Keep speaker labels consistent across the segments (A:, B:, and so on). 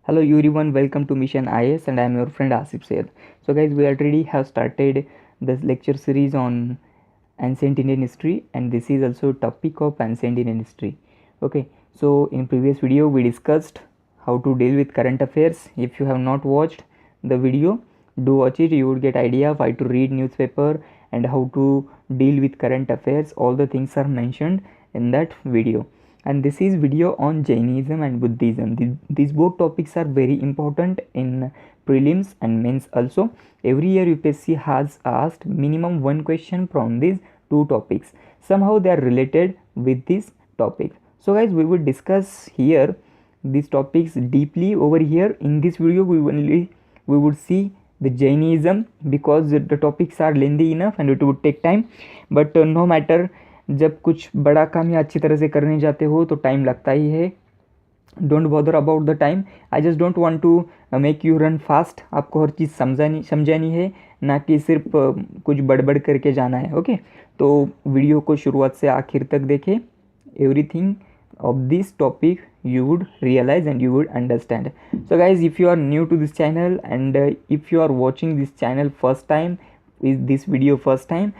A: Hello everyone, welcome to Mission IAS and I am your friend Asif Syed. So guys, we already have started this lecture series on ancient Indian history and this is also topic of ancient Indian history. Okay, so in previous video we discussed how to deal with current affairs. If you have not watched the video, do watch it. You would get idea of how to read newspaper and how to deal with current affairs. All the things are mentioned in that video. And this is video on Jainism and Buddhism. These both topics are very important in prelims and mains also. Every year UPSC has asked minimum one question from these two topics. Somehow they are related with this topic. So guys, we will discuss here these topics deeply over here. In this video we would see the Jainism because the topics are lengthy enough and it would take time, but no matter, जब कुछ बड़ा काम या अच्छी तरह से करने जाते हो तो टाइम लगता ही है. Don't bother about the time. I just don't want to make you run fast. आपको हर चीज़ समझानी है, ना कि सिर्फ कुछ बड़बड़ करके जाना है. ओके, तो वीडियो को शुरुआत से आखिर तक देखें. Everything of this topic you would realize and you would understand. So guys, if you are new to this channel and if you are watching this channel first time, is this video first time,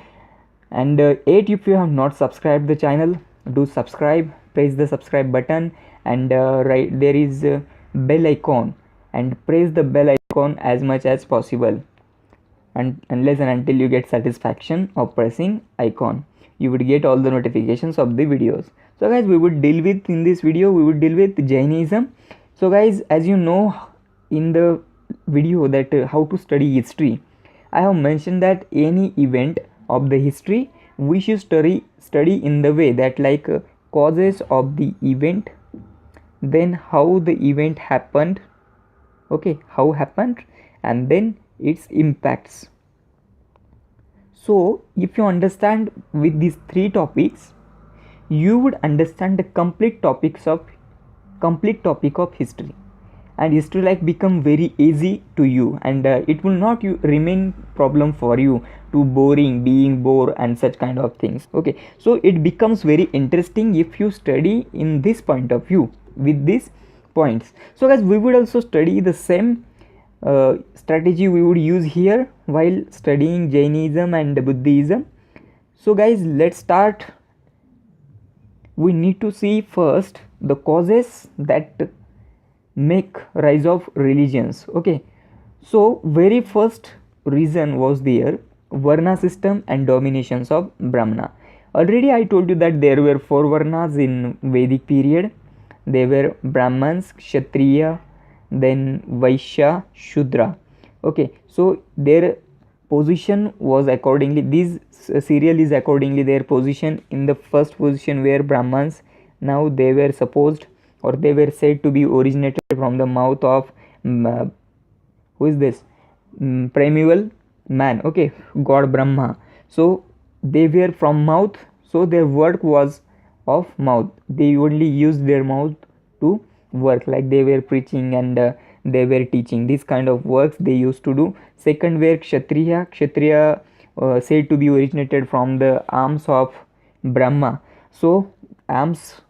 A: and 8, if you have not subscribed the channel, do subscribe. Press the subscribe button and right there is a bell icon, and press the bell icon as much as possible, and unless and until you get satisfaction of pressing icon, you would get all the notifications of the videos. So guys, we would deal with, in this video we would deal with Jainism. So guys, as you know in the video that how to study history, I have mentioned that any event of the history we should study in the way that like causes of the event, then how the event happened, okay, how happened, and then its impacts. So if you understand with these three topics, you would understand the complete topic of history, and history like become very easy to you, and it will not remain problem for you to being bored and such kind of things. Okay, so it becomes very interesting if you study in this point of view with these points. So guys, we would also study the same strategy we would use here while studying Jainism and Buddhism. So guys, let's start. We need to see first the causes that make rise of religions. Okay, so very first reason was there Varna system and dominations of Brahmana. Already I told you that there were 4 Varnas in Vedic period. They were Brahmans, Kshatriya, then Vaishya, Shudra. Okay, so their position was accordingly, this serial is accordingly their position. In the first position were Brahmans. Now they were supposed, or they were said to be originated from the mouth of who is this primeval man, okay, god Brahma. So they were from mouth, so their work was of mouth. They only used their mouth to work, like they were preaching and they were teaching. This kind of works they used to do. Second were Kshatriya said to be originated from the arms of Brahma. So arms,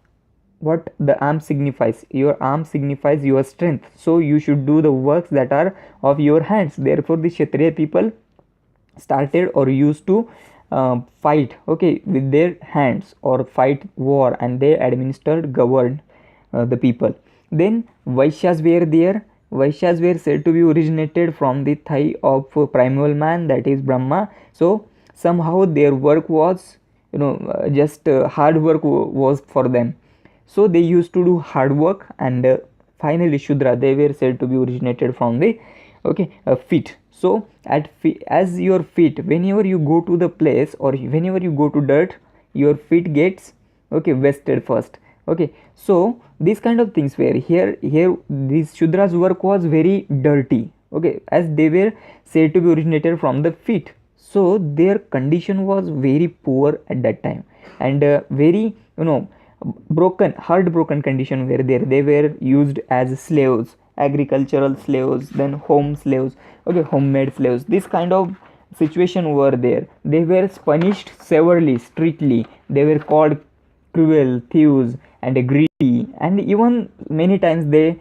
A: what the arm signifies, your arm signifies your strength, so you should do the works that are of your hands. Therefore the Kshatriya people started or used to fight, okay, with their hands or fight war, and they governed the people. Then Vaishyas were there. Vaishyas were said to be originated from the thigh of primeval man, that is Brahma. So somehow their work was, just hard work was for them, so they used to do hard work. And finally Shudra, they were said to be originated from the feet. So as your feet, whenever you go to the place or whenever you go to dirt, your feet gets wasted first. Okay, so these kind of things were here this Shudra's work was very dirty, okay, as they were said to be originated from the feet, so their condition was very poor at that time, and very heartbroken condition were there. They were used as slaves, agricultural slaves, then home slaves, okay, homemade slaves. This kind of situation were there. They were punished severely, strictly. They were called cruel, thieves, and greedy, and even many times they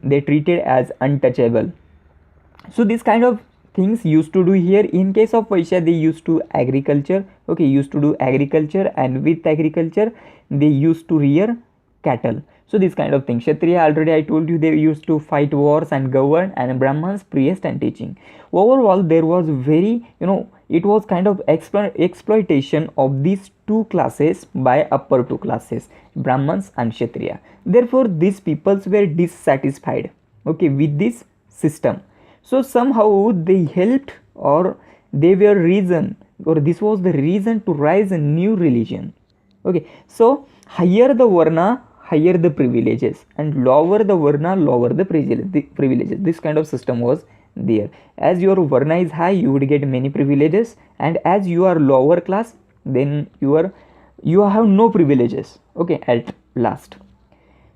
A: they treated as untouchable. So this kind of things used to do here. In case of Vaishya, they used to agriculture, okay, used to do agriculture, and with agriculture they used to rear cattle. So this kind of thing. Kshatriya, already I told you, they used to fight wars and govern, and Brahmans priest and teaching. Overall there was very, it was kind of exploitation of these two classes by upper two classes, Brahmans and Kshatriya. Therefore these peoples were dissatisfied, okay, with this system. So somehow they helped, or they were reason, or this was the reason to rise a new religion. Okay, so higher the varna, higher the privileges, and lower the varna, lower the privileges. This kind of system was there. As your varna is high, you would get many privileges, and as you are lower class, then you have no privileges, okay, at last.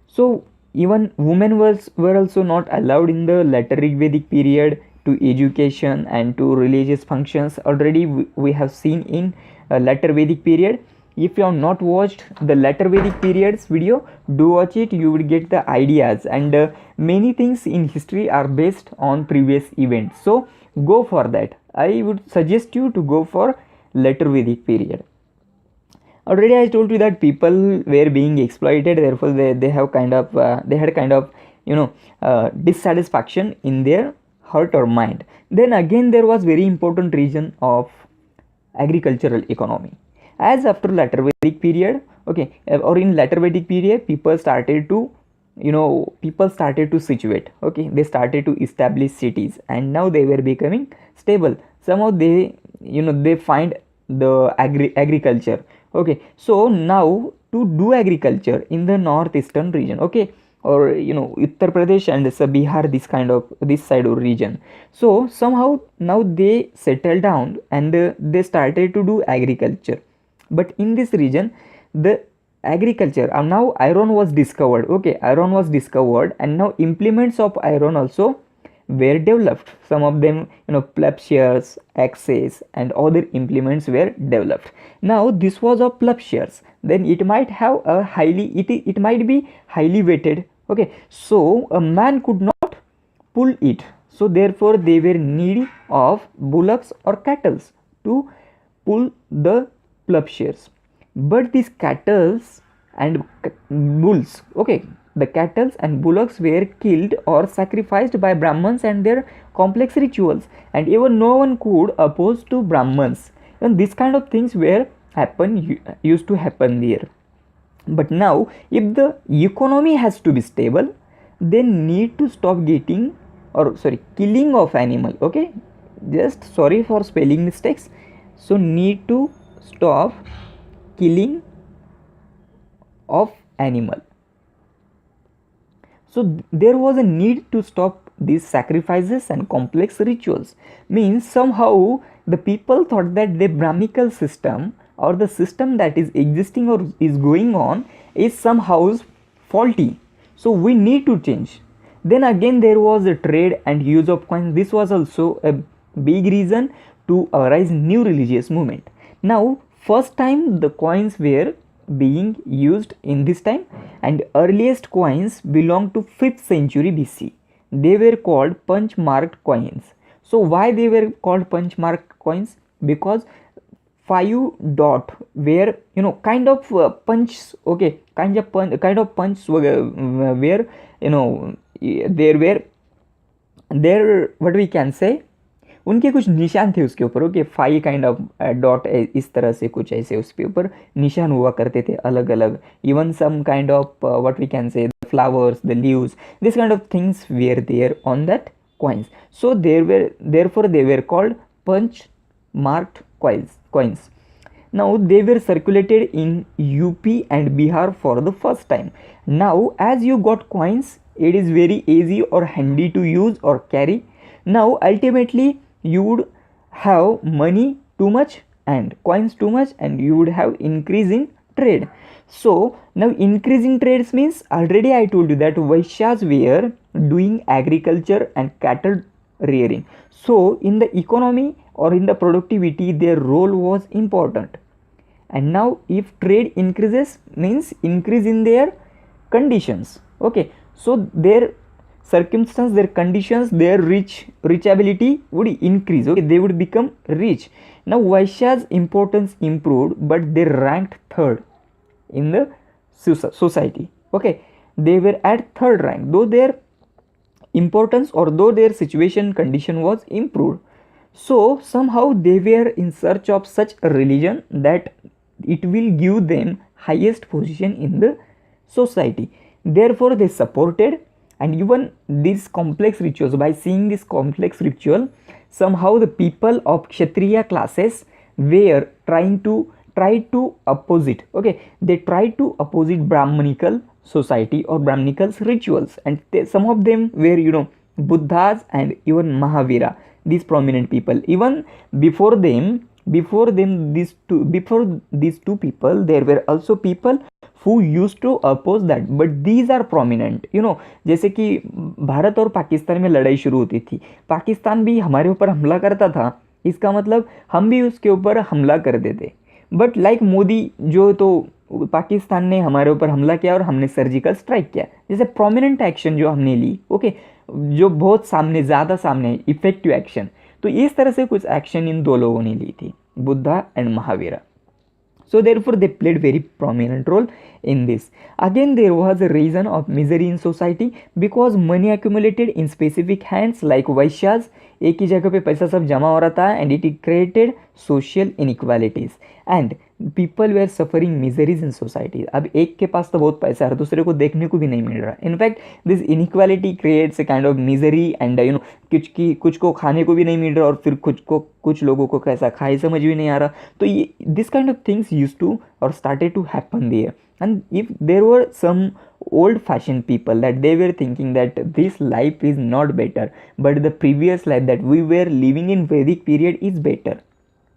A: So even women were also not allowed in the later Vedic period to education and to religious functions. Already we have seen in later Vedic period. If you have not watched the later Vedic periods video, do watch it. You will get the ideas, and many things in history are based on previous events. So go for that. I would suggest you to go for later Vedic period. Already I told you that people were being exploited, therefore they had kind of dissatisfaction in their heart or mind. Then again there was very important reason of agricultural economy. As after later Vedic period, okay, or in later Vedic period, people started to situate, okay, they started to establish cities, and now they were becoming stable. Somehow they find the agriculture, okay. So now to do agriculture in the northeastern region, okay, or Uttar Pradesh and Bihar, this side of region. So somehow now they settled down, and they started to do agriculture. But in this region, the agriculture, now iron was discovered, okay, iron was discovered, and now implements of iron also were developed. Some of them, plowshares, axes, and other implements were developed. Now this was of plowshares, then it might have a it might be highly weighted, okay, so a man could not pull it. So therefore they were needy of bullocks or cattle to pull the plowshares. But these cattle and bulls, okay, the cattle and bullocks were killed or sacrificed by Brahmins and their complex rituals, and even no one could oppose to Brahmins, and these kind of things used to happen there. But now if the economy has to be stable, they need to stop killing of animal, okay, just sorry for spelling mistakes. So need to stop killing of animal. So there was a need to stop these sacrifices and complex rituals. Means somehow the people thought that the Brahmical system, or the system that is existing or is going on, is somehow faulty. So we need to change. Then again there was a trade and use of coins. This was also a big reason to arise new religious movement. Now first time the coins were being used in this time, and earliest coins belong to 5th century BC. They were called punch marked coins. So why they were called punch marked coins? Because 5 dot were kind of punch, okay, kind of punch where there what we can say, उनके कुछ निशान थे उसके ऊपर, okay, 5 kind of dot इस तरह से कुछ ऐसे उसके ऊपर निशान हुआ करते थे अलग अलग. Even some kind of what we can say flowers, the leaves, this kind of things were there on that coins. So therefore they were called punch marked coins. Now they were circulated in UP and Bihar for the first time. Now as you got coins, it is very easy or handy to use or carry. Now ultimately you would have money too much and coins too much, and you would have increase in trade. So now increasing trades means, already I told you that Vaishyas were doing agriculture and cattle rearing. So in the economy or in the productivity their role was important. And now if trade increases means increase in their conditions, okay, so their circumstance, their conditions, their reachability would increase. Okay, they would become rich. Now Vaishya's importance improved, but they ranked third in the society. Okay, they were at third rank, though their importance or though their situation condition was improved. So somehow they were in search of such a religion that it will give them highest position in the society. Therefore they supported, and even these complex rituals, by seeing this complex ritual, somehow the people of Kshatriya classes were try to opposite. Okay, they tried to opposite Brahmanical society or Brahmanical rituals, and some of them were Buddhas and even Mahavira, these prominent people. Even before these two people, there were also people who used to oppose that, but these are prominent. जैसे कि भारत और पाकिस्तान में लड़ाई शुरू होती थी, पाकिस्तान भी हमारे ऊपर हमला करता था, इसका मतलब हम भी उसके ऊपर हमला कर देते. बट लाइक मोदी जो, तो पाकिस्तान ने हमारे ऊपर हमला किया और हमने सर्जिकल स्ट्राइक किया, जैसे प्रोमिनेंट एक्शन जो हमने ली. ओके, जो बहुत सामने, ज़्यादा सामने, इफेक्टिव एक्शन. तो इस तरह से कुछ एक्शन इन दो लोगों ने ली थी, Buddha and Mahavira. So therefore they played very prominent role in this. Again, there was a reason of misery in society because money accumulated in specific hands like Vaishyas. एक ही जगह पे पैसा सब जमा हो रहा था, and it created social inequalities and people were suffering miseries in society. अब एक के पास तो बहुत पैसा है, दूसरे को देखने को भी नहीं मिल रहा. In fact, this inequality creates a kind of misery and कुछ को खाने को भी नहीं मिल रहा, और फिर कुछ लोगों को कैसा खाए समझ भी नहीं आ रहा. तो ये this kind of things used to or started to happen there. And if there were some old fashioned people that they were thinking that this life is not better, but the previous life that we were living in Vedic period is better.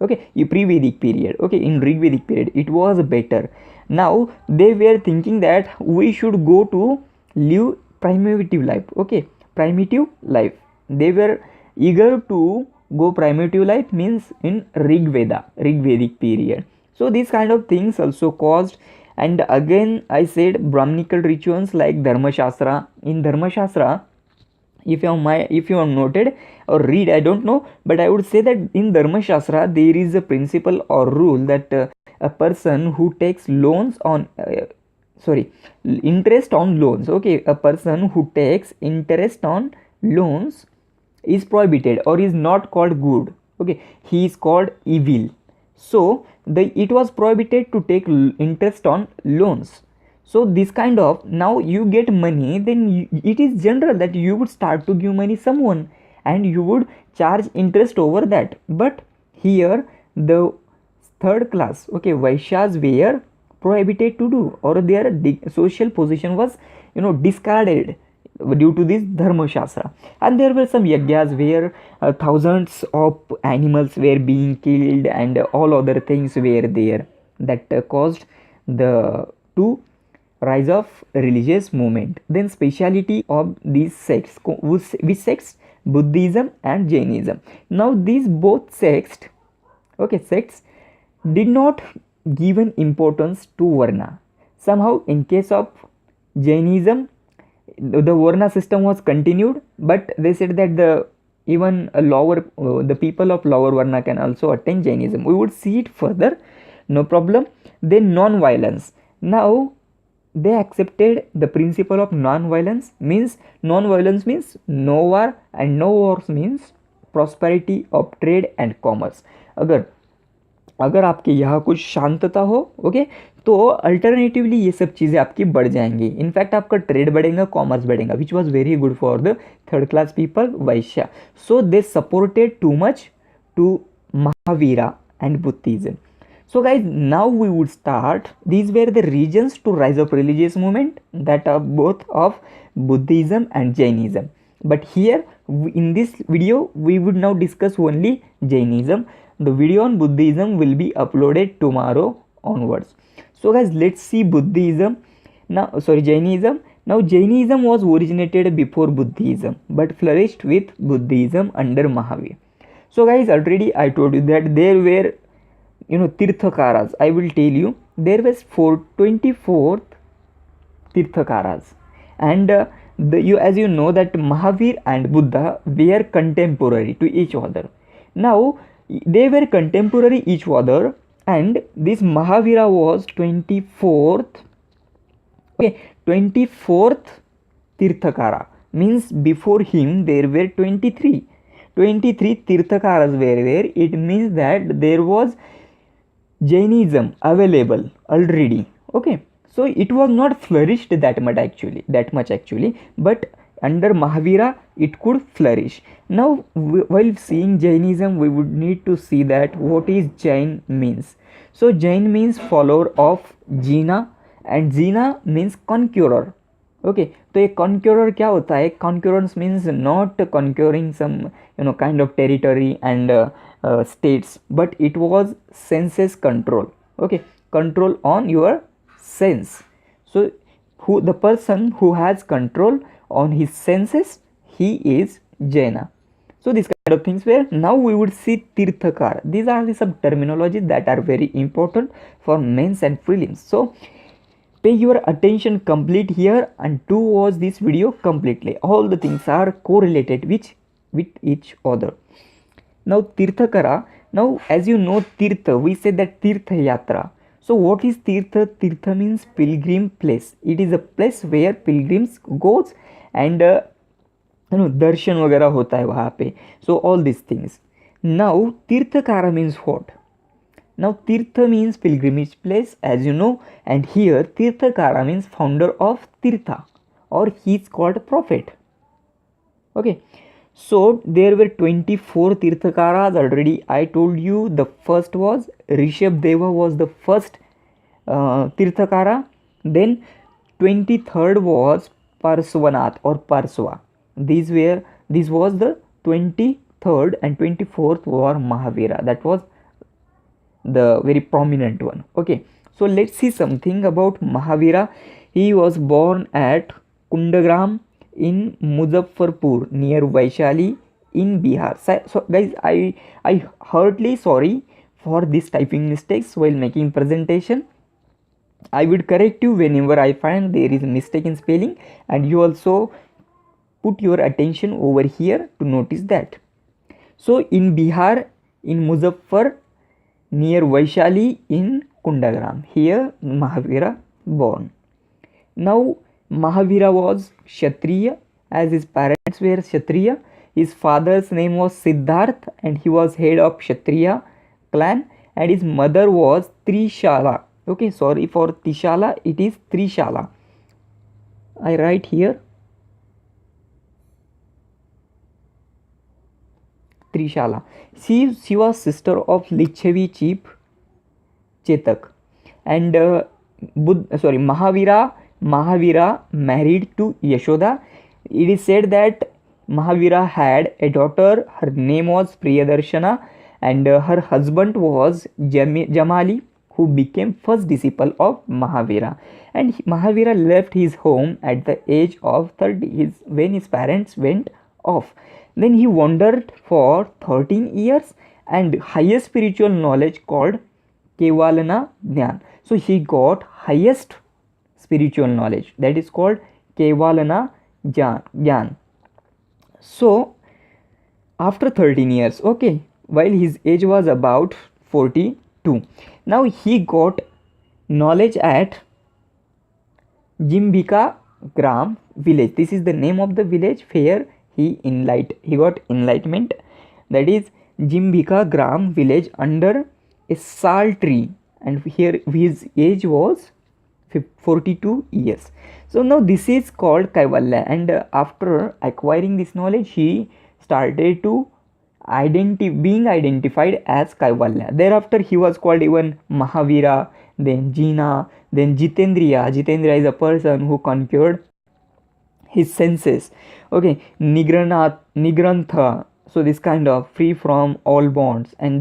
A: Okay, pre-Vedic period, okay, in Rig-Vedic period it was better. Now they were thinking that we should go to live primitive life. Okay, primitive life, they were eager to go primitive life, means in Rig-Vedic period. So these kind of things also caused. And again I said Brahmanical rituals like Dharma Shastra. In Dharma Shastra, if you have noted or read, I don't know, but I would say that in Dharma Shastra there is a principle or rule that a person who takes loans on interest on loans, okay, a person who takes interest on loans is prohibited or is not called good. Okay, he is called evil. So it was prohibited to take interest on loans. So this kind of, now you get money, then it is general that you would start to give money someone and you would charge interest over that. But here the third class, okay, Vaishyas were prohibited to do, or their social position was discarded due to this Dharma Shastra. And there were some yajnas where thousands of animals were being killed and all other things were there that caused the rise of religious movement. Then speciality of these sects, which sects? Buddhism and Jainism. Now these both sects did not give an importance to Varna. Somehow in case of Jainism, the Varna system was continued, but they said that the people of lower Varna can also attain Jainism. We would see it further, no problem. Then non-violence. Now they accepted the principle of non-violence. Means non-violence means no war, and no wars means prosperity of trade and commerce. अगर आपके यहाँ कुछ शांतता हो, okay, तो alternatively ये सब चीज़ें आपकी बढ़ जाएंगी. इनफैक्ट आपका ट्रेड बढ़ेगा, कॉमर्स बढ़ेगा, which was very good for the third class people, Vaishya. So they supported too much to Mahavira and Buddhism. So guys, now we would start. These were the regions to rise of religious movement that are both of Buddhism and Jainism. But here in this video we would now discuss only Jainism. The video on Buddhism will be uploaded tomorrow onwards. So guys, let's see Jainism. Now Jainism was originated before Buddhism but flourished with Buddhism under Mahavira. So guys, already I told you that there were Tirthakaras. I will tell you, there was 24 Tirthakaras, and as you know that Mahavir and Buddha were contemporary to each other. Now they were contemporary each other, and this Mahavira was 24th, okay, 24th Tirthakara, means before him there were 23 Tirthakaras were there. It means that there was Jainism available already. Okay, so it was not flourished that much actually, but under Mahavira it could flourish. Now while seeing Jainism, we would need to see that what is Jain means. So Jain means follower of Jina, and Jina means conqueror. Okay तो ये conqueror क्या होता है? Conquerors means not conquering some kind of territory and states, but it was senses control. Okay, control on your sense. So the person who has control on his senses, he is Jaina. So these kind of things were. Now we would see Tirthakar. These are some terminologies that are very important for mains and prelims. So pay your attention complete here and to watch this video completely. All the things are correlated with each other. Now Tirthakara. Now as you know, Tirtha, we say that Tirtha Yatra. So what is Tirtha? Tirtha means pilgrim place. It is a place where pilgrims goes and darshan वगैरह होता है वहाँ पे. So all these things. Now Tirthakara means what? Now Tirtha means pilgrimage place, as you know, and here Tirthakara means founder of Tirtha, or he is called prophet. Okay, so there were 24 Tirthakaras already. I told you the first was Rishabdeva was the first Tirthakara. Then 23rd was Parswanath or Parswa. This was the 23rd, and 24th were Mahavira. That was the very prominent one. Okay, so let's see something about Mahavira. He was born at Kundagram in Muzaffarpur near Vaishali in Bihar. So guys, I heartily sorry for this typing mistakes while making presentation. I would correct you whenever I find there is a mistake in spelling, and you also put your attention over here to notice that. So in Bihar, in Muzaffar, near Vaishali in Kundagram, here Mahavira born. Now Mahavira was Kshatriya, as his parents were Kshatriya. His father's name was Siddharth, and he was head of Kshatriya clan, and his mother was Trishala. Okay, sorry for Tishala, it is Trishala. I write here Trishala. She was sister of Lichavi chief Chetak, and Mahavira married to Yashoda. It is said that Mahavira had a daughter. Her name was Priyadarshana, and her husband was Jamali, who became first disciple of Mahavira. And Mahavira left his home at the age of 30 when his parents went off. Then he wandered for 13 years and highest spiritual knowledge called Kevalana Dhyan. So he got highest spiritual knowledge, that is called Kevalana Dhyan. So after 13 years, okay, while his age was about 42, now he got knowledge at Jimbika Gram village. This is the name of the village where he got enlightenment, that is Jimbika Gram village under a sal tree, and here his age was 42 years. So now this is called Kaivalya, and after acquiring this knowledge he started to being identified as Kaivalya. Thereafter he was called even Mahavira, then Jina, then Jitendriya. Jitendriya is a person who conquered his senses. Okay, Nigrantha, so this kind of free from all bonds, and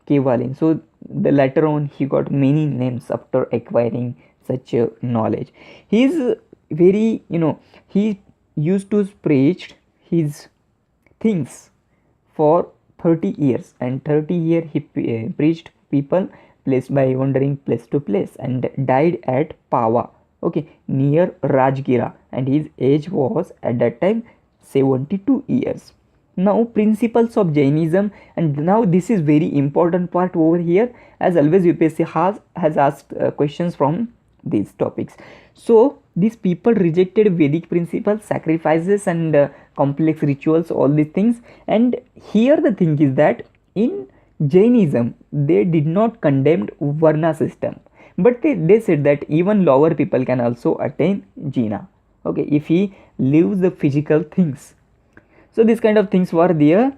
A: Kevalin. So the later on he got many names after acquiring such knowledge. He is very, he used to preach his things for 30 years, and 30 years he preached people place by wandering place to place, and died at Pava. okay, near Rajgira, and his age was at that time 72 years. Now principles of Jainism, and now this is very important part over here, as always UPSC has asked questions from these topics. So these people rejected Vedic principles, sacrifices, and complex rituals, all these things. And here the thing is that in Jainism they did not condemn Varna system, but they said that even lower people can also attain jina, okay, if he lives the physical things. So these kind of things were there.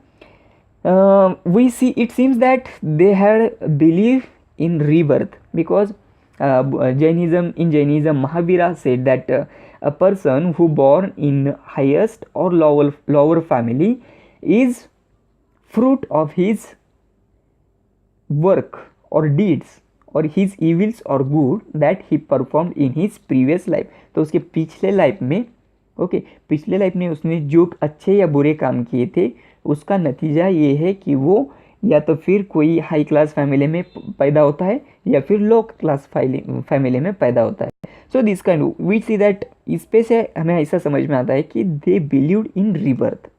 A: We see, it seems that they had belief in rebirth, because Jainism, Mahavira said that a person who born in highest or lower family is fruit of his work or deeds, और his evils or good that he performed in his previous life. तो उसके पिछले life में, okay, पिछले life में उसने जो अच्छे या बुरे काम किए थे, उसका नतीजा ये है कि वो या तो फिर कोई हाई क्लास फैमिली में पैदा होता है या फिर लो क्लास फैमिली में पैदा होता है. So this kind we see that, इस पे से हमें ऐसा समझ में आता है कि they believed in rebirth.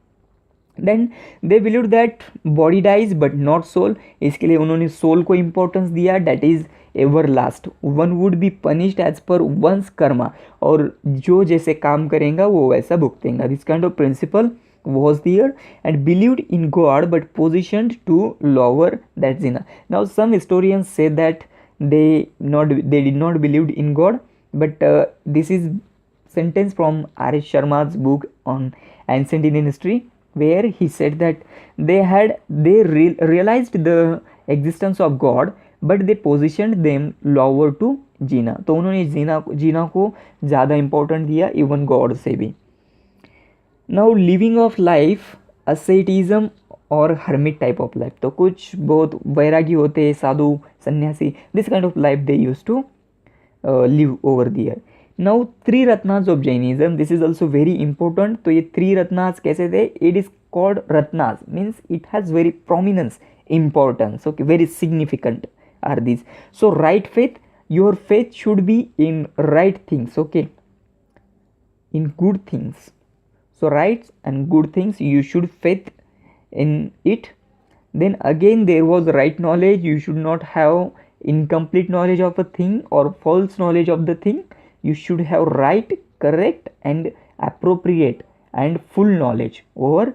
A: Then they believe that body dies but not soul. इसके लिए उन्होंने सोल को इम्पोर्टेंस दिया, that is ever last. One would be punished as per one's karma, और जो जैसे काम करेगा वो वैसा भुगतेगा. This kind of principle was there, and believed in God but positioned to lower that zina. Now some historians say that they did not believed in God, but this is sentence from R.S. Sharma's book on ancient Indian history, where he said that they realized the existence of God but they positioned them lower to जीना. तो उन्होंने जीना को ज़्यादा important दिया even God से भी. Now living of life, असेटिज्म और hermit type of life. तो कुछ बहुत वैरागी होते हैं, साधु सन्यासी, this kind of life they use to live over there. Now 3 ratnas of Jainism, this is also very important. तो ये 3 रत्नास कैसे थे? It is called ratnas means it has very prominence, importance, okay, very significant are these. So right faith, your faith should be in right things, okay, in good things. So right and good things you should faith in it. Then again there was right knowledge. You should not have incomplete knowledge of a thing or false knowledge of the thing. You should have right, correct and appropriate and full knowledge over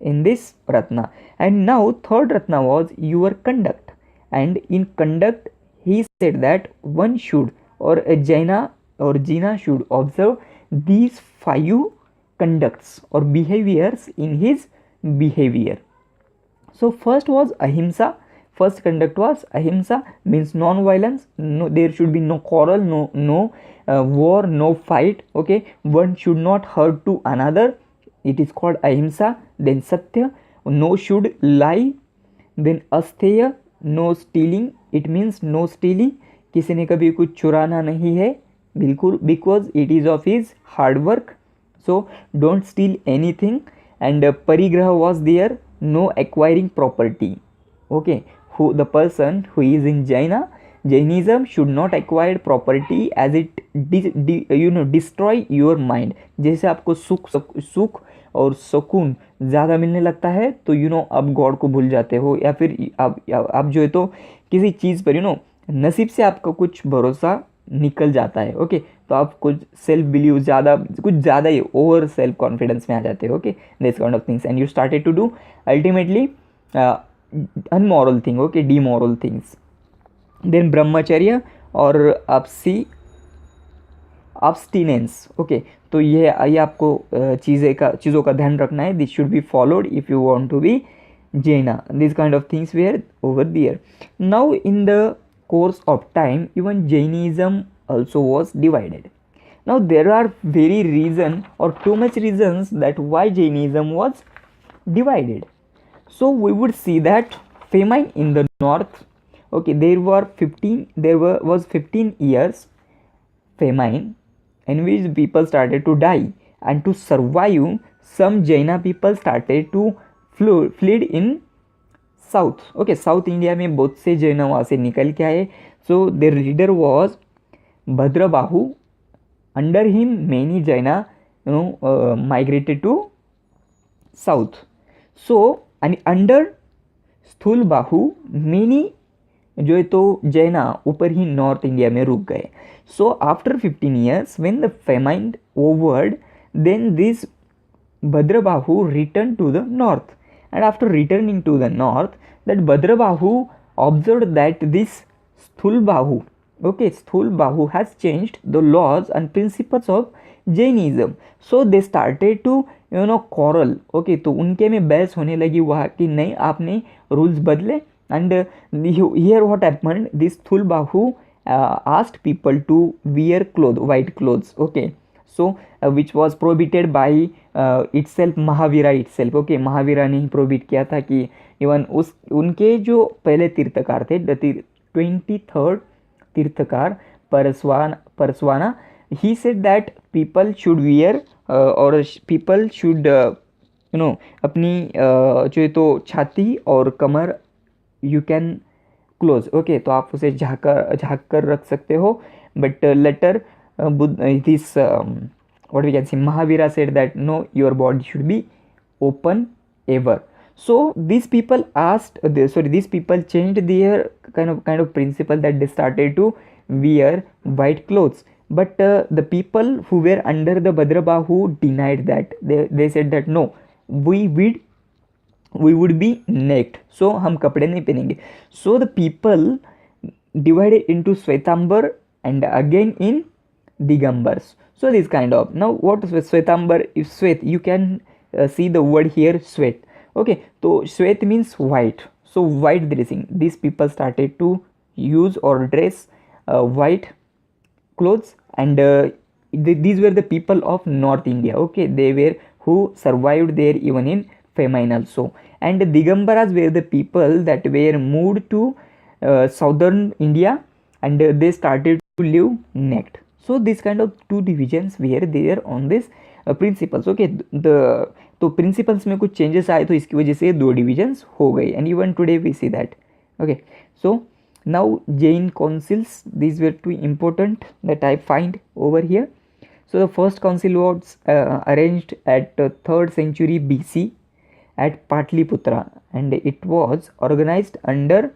A: in this ratna. And now third ratna was your conduct, and in conduct he said that one should, or a Jaina or Jina should observe these 5 conducts or behaviors in his behavior. So first was ahimsa. First conduct was ahimsa, means non-violence. No, there should be no quarrel, no war, no fight. Okay, one should not hurt to another. It is called ahimsa. Then satya, no should lie. Then astheya, no stealing. It means no stealing. किसी ने कभी कुछ चुराना नहीं है बिल्कुल, because it is of his hard work. So don't steal anything. And parigraha was there, no acquiring property. Okay, who the person who is in Jainism should not acquire property as it destroy your mind. जैसे आपको सुख और सुकून ज़्यादा मिलने लगता है तो आप गॉड को भूल जाते हो, या फिर आप जो है तो किसी चीज़ पर नसीब से आपका कुछ भरोसा निकल जाता है. ओके, तो आप कुछ सेल्फ बिलीव कुछ ज़्यादा ही ओवर सेल्फ कॉन्फिडेंस में आ जाते हो. Okay, this kind of things and you started to do ultimately unmoral thing. Okay, demoral things. Then brahmacharya और abstinence. ओके, तो ये आपको चीज़ों का ध्यान रखना है. This should be followed if you want to be Jaina. These kind of things were over there. Now in the course of time, even Jainism also was divided. Now there are very reason or too much reasons that why Jainism was divided. So we would see that famine in the north. Okay, there was 15 years famine in which people started to die, and to survive some Jaina people started to fled in south. Okay, South India में बहुत से जैन वहाँ से निकल के आए. So their leader was Bhadrabahu under him many Jaina migrated to south. So and under स्थूलबाहु many जो है तो जैना ऊपर ही नॉर्थ इंडिया में रुक गए. So after 15 years when the famine overed, then this Bhadrabahu returned to the north, and after returning to the north, that Bhadrabahu observed that this Sthulbahu, okay, Sthulbahu has changed the laws and principles of Jainism. So they started to quarrel. Okay, तो उनके में बहस होने लगी वहाँ कि नहीं आपने रूल्स बदले. And here what happened, this Thulbahu asked people to wear white clothes. Okay, so which was prohibited by itself Mahavira itself. Okay, Mahavira ने ही prohibit किया था कि इवन उनके जो पहले तीर्थकार थे, 23rd तीर्थकार परसवाना, he said that people should wear or people should अपनी जो है तो छाती और कमर you can close. Okay, तो आप उसे झाँक कर रख सकते हो. But later this what we can say, Mahavira said that no, your body should be open ever. So these people these people changed their kind of principle, that they started to wear white clothes. But the people who were under the Bhadrabahu denied that. They said that no, we would be naked, so हम कपड़े नहीं पहनेंगे. So the people divided into Shwetambar and again in Digambars. So this kind of, now what is Shwetambar? If Shwet, you can see the word here Shwet. Okay, so Shwet means white. So white dressing, these people started to use or dress white clothes, and these were the people of North India. Okay, they were who survived there even in famine also. And the Digambaras were the people that were moved to southern India, and they started to live naked. So this kind of two divisions were there on this principles. Okay, तो principles में कुछ changes आए तो इसकी वजह से दो divisions हो गई, and even today we see that. Okay, so now Jain councils, these were two important that I find over here. So the first council was arranged at 3rd century BC at Patliputra, and it was organized under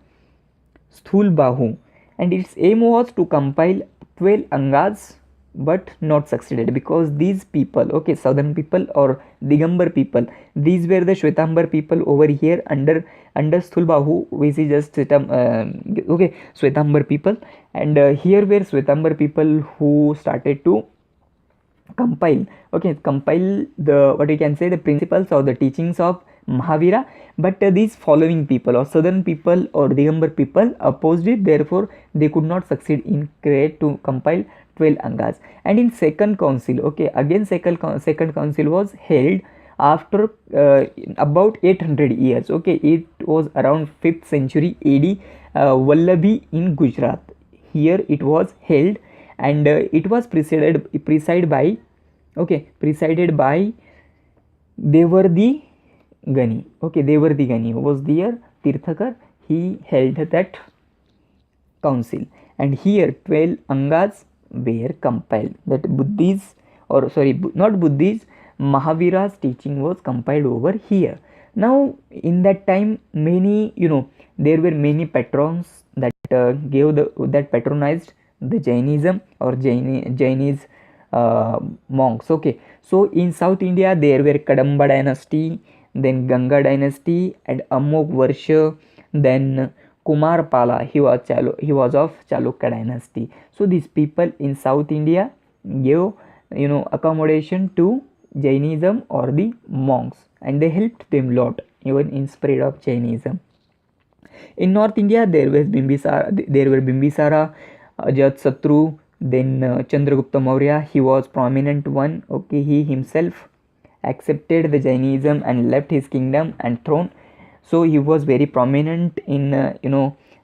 A: Sthulbahu, and its aim was to compile 12 Angas, but not succeeded because these people, okay, southern people or Digambar people, these were the Shwetambar people over here under Sthulbahu, we see just okay, Shwetambar people, and here were Shwetambar people who started to compile the, what we can say, the principles or the teachings of Mahavira. But these following people or southern people or Digambar people opposed it, therefore they could not succeed in to compile 12 Angas. And in second council, okay, again second council was held after about 800 years. Okay, it was around 5th century AD, Vallabhi in Gujarat. Here it was held, and it was presided by Devardi Gani. Okay, Devardi Gani was their Tirthakar. He held that council, and here 12 Angas were compiled. That not Buddhist, Mahavira's teaching was compiled over here. Now in that time, many there were many patrons that that patronized the Jainism or Jainese monks. Okay, so in South India there were Kadamba dynasty, then Ganga dynasty, and Amok Varsha, then Kumar Pala, he was of Chalukya dynasty. So these people in South India gave accommodation to Jainism or the monks, and they helped them lot even in spread of Jainism. In North India there were Bimbisara, Ajatasattu, then Chandragupta Maurya. He was prominent one. Okay, he himself accepted the Jainism and left his kingdom and throne. So he was very prominent in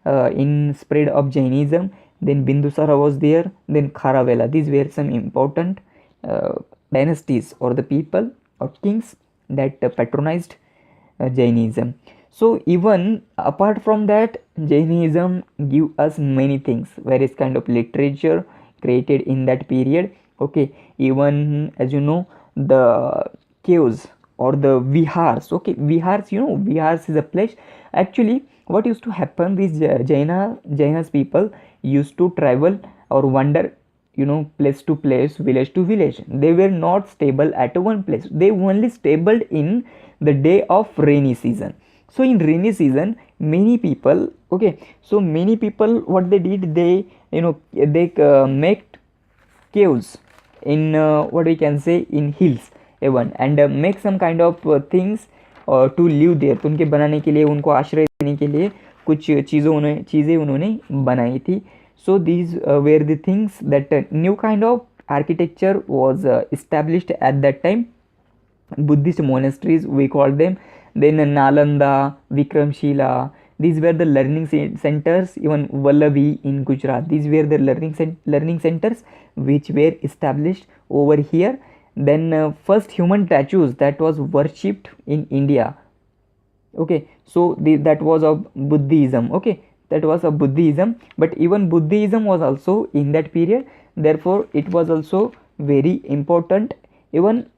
A: in spread of Jainism. Then Bindusara was there. Then Kharavela. These were some important dynasties or the people or kings that patronized Jainism. So even apart from that, Jainism give us many things, various kind of literature created in that period. Okay, even as you know, the caves or the vihars. Okay, vihars, you know, vihars is a place. Actually, what used to happen, these Jainas people used to travel or wander, you know, place to place, village to village. They were not stable at one place. They only stable in the day of rainy season. So in rainy season, many people, okay, so many people, what they did, they, you know, they make caves in what we can say in hills even, and make some kind of things to live there. तो उनके बनाने के लिए, उनको आश्रय देने के लिए कुछ चीज़ें उन्होंने बनाई थी. So these were the things that new kind of architecture was established at that time. Buddhist monasteries we call them. Then Nalanda, Vikramshila, these were the learning centers. Even Vallavi in Gujarat, these were the learning centers which were established over here. Then first human statues that was worshipped in India. Okay, so that was of Buddhism. Okay, that was a Buddhism, but even Buddhism was also in that period, therefore it was also very important. Even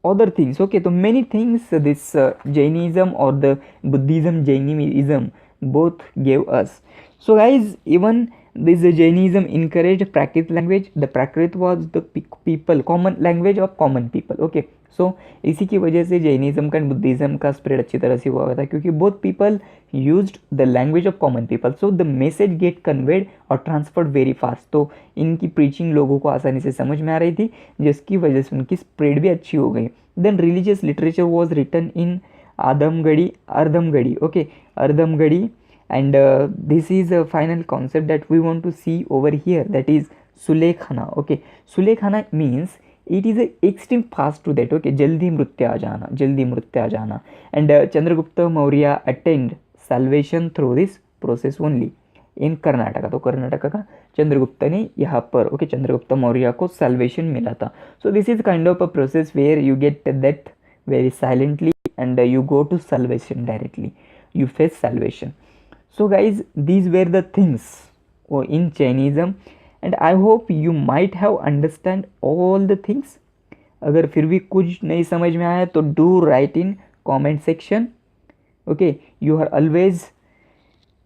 A: other things, okay, so many things this Jainism or the Buddhism, Jainism both gave us. So guys, even this Jainism encouraged Prakrit language. The Prakrit was the people, common language of common people. Okay, so इसी की वजह से Jainism का and Buddhism का spread अच्छी तरह से हुआ था, क्योंकि both people used the language of common people, so the message get conveyed or transferred very fast. तो इनकी प्रीचिंग लोगों को आसानी से समझ में आ रही थी, जिसकी वजह से उनकी स्प्रेड भी अच्छी हो गई. Then religious literature was written in Ardhamagadhi. Okay, Ardhamagadhi. And this is a final concept that we want to see over here, that is Sulekhana. Okay, Sulekhana means it is a extreme fast to that. Okay, jaldi mritya aa jana. And Chandragupta Maurya attained salvation through this process only in Karnataka. तो कर्नाटका का चंद्रगुप्त ने यहाँ पर, okay, Chandragupta Maurya को salvation मिला था. So this is kind of a process where you get that very silently and you go to salvation directly. You face salvation. So guys, these were the things in Jainism, and I hope you might have understand all the things. अगर फिर भी कुछ नहीं समझ में आया तो do write in comment section. Okay, you are always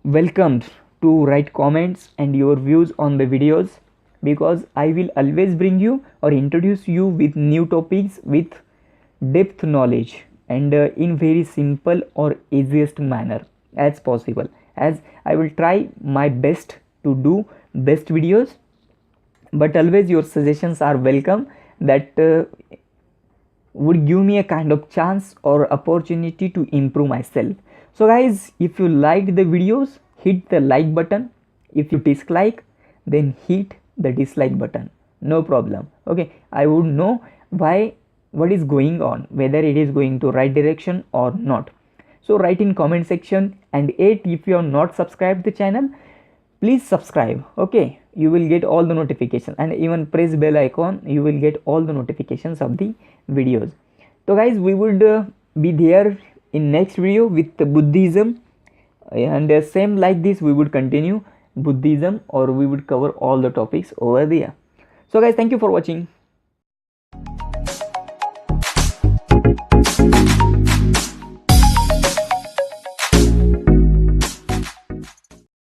A: welcomed to write comments and your views on the videos, because I will always bring you or introduce you with new topics with depth knowledge and in very simple or easiest manner as possible, as I will try my best to do best videos, but always your suggestions are welcome. That would give me a kind of chance or opportunity to improve myself. So guys, if you liked the videos, hit the like button. If you dislike, then hit the dislike button, no problem. Okay, I would know what is going on, whether it is going to right direction or not. So write in comment section, and if you have not subscribed the channel, please subscribe. Okay, you will get all the notifications, and even press bell icon, you will get all the notifications of the videos. So guys, we would be there in next video with the Buddhism, and same like this we would continue Buddhism, or we would cover all the topics over there. So guys, thank you for watching.